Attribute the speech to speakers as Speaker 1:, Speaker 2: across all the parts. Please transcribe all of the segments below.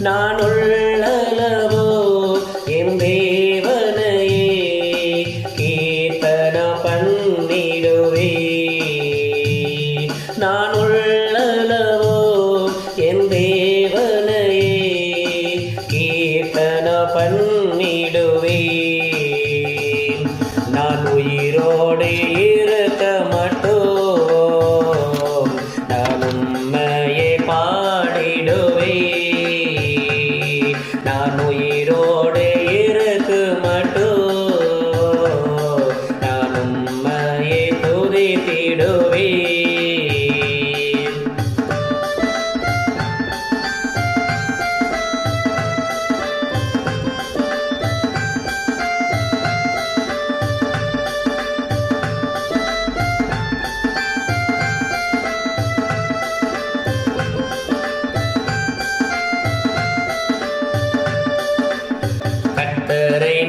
Speaker 1: நான் உள்ளளவோ என் தேவனையே கீர்த்தனம் பண்ணிடுவே. நான் உள்ளளவோ என் தேவனையே கீர்த்தனம் பண்ணிடுவே. நான் உயிரோடு இருக்க மட்டும் நான் உம்மையே பாடிடுவே. நான் உயிரோடு இருக்க மட்டும் நான் உம்மையே துதித்திடுவே.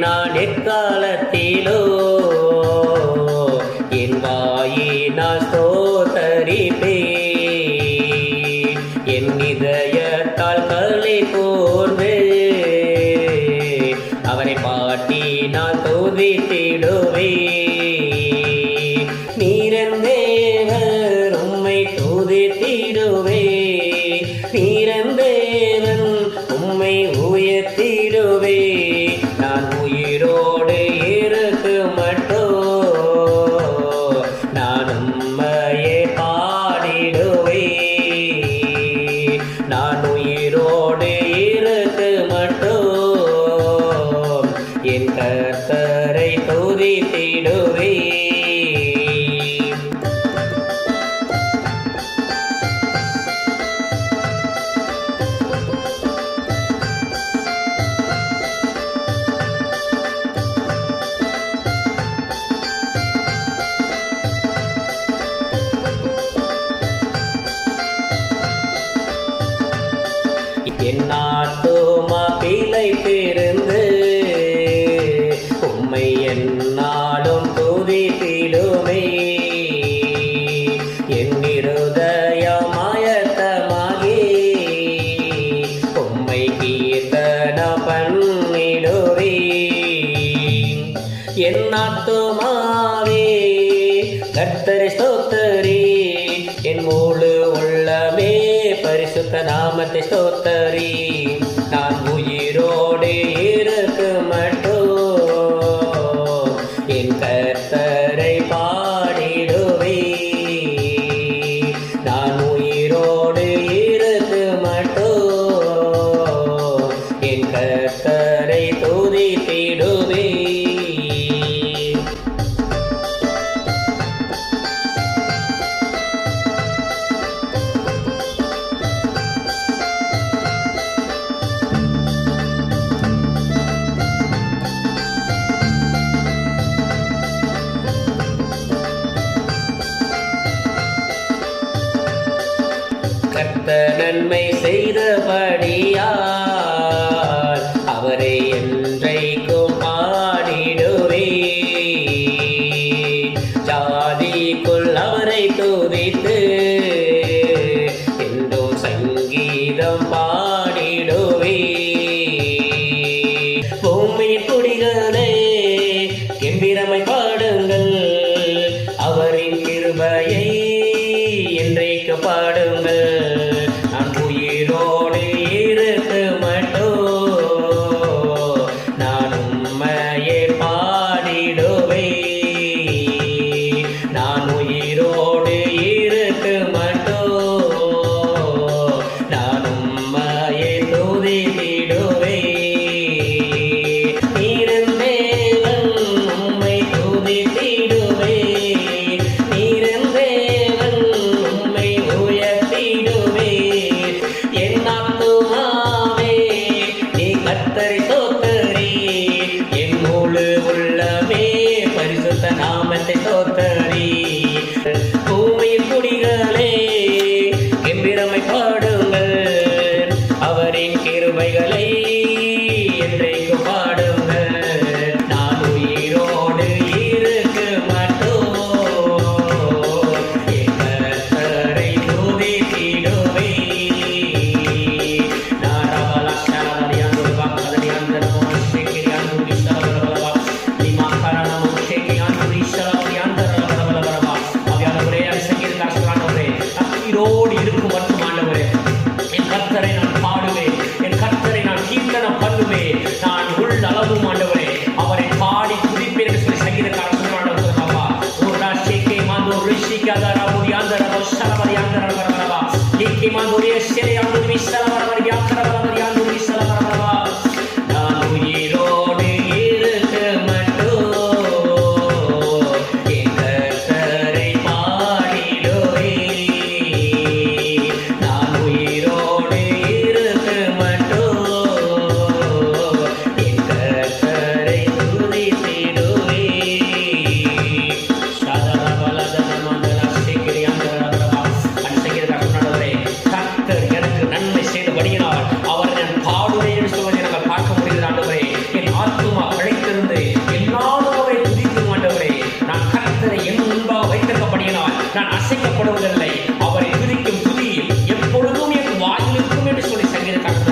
Speaker 1: நான் எக்காலத்திலோ என் வாயினால் ஸ்தோத்தரிப்பேன். என் இதயத்தால் களி கூர்ந்து அவரை பாட்டி நான் துதித்திடுவேன். நீரன் தேவர் உம்மை துதித்திடுவே. நீரன் தேவன் உம்மை உயர்த்திடுவே. நான் உயிரோடு இருக்க மட்டும் நான் உம்மையே பாடிடுவே. நான் உயிரோடு இருக்க மட்டும் என் கர்த்தரை துதித்திடுவே. என் ஆத்துமா பிழைத்திருந்து உம்மை எந்நாளும் துதித்திடுமே. என் இருதயம் ஆயத்தமாகி உம்மை கீர்த்தனம் பண்ணிடுவே. என் ஆத்துமாவே கர்த்தரை ஸ்தோத்தரி. என் முழு உள்ளமே பரிசுத்த நாமத்தை ஸ்தோத்தரி. நான் உயிரோடு இருக்க மட்டும் என் கர்த்தரை பாடிடுவே. நான் உயிரோடு இருக்க மட்டும் என் கர்த்தரை துதித்திடுவே. கர்த்தர் நன்மை செய்தபடியால் அவரை என்றைக்கும் பாடிடுவே. ஜாதிக்குள் அவரை துதித்து என்றும் சங்கீதம் பாடிடுவே. பூமியின் குடிகளே கெம்பீரமாய் பாடுங்கள். அவரின் கிருபையை என்றைக்கு பாடுங்கள். நான் உயிரோடு இருக்க மட்டும் நான் உம்மையே பாடிடுவே. நான் உயிரோடு இருக்க மட்டும் நான் உம்மையே துதித்திடுவே. நீரன் தேவன் உம்மை துதித்திடுவே. நீரன் தேவன் உம்மை உயர்த்திடுவே. என் ஆத்துமாவே நீ கர்த்தரை ஸ்தோத்தரி. என் முழு உள்ளமே பரிசுத்த நாமத்தை ஸ்தோத்தரி. பூமியின் குடிகளே கெம்பீரமாய் பாடுங்கள். அவரின் கிருபைகளை என்றைக்கு பாடுங்கள். நான் உயிரோடு இருக்க மட்டும் என் கர்த்தரை துதித்திடுவே. நான் நீர் கண்ட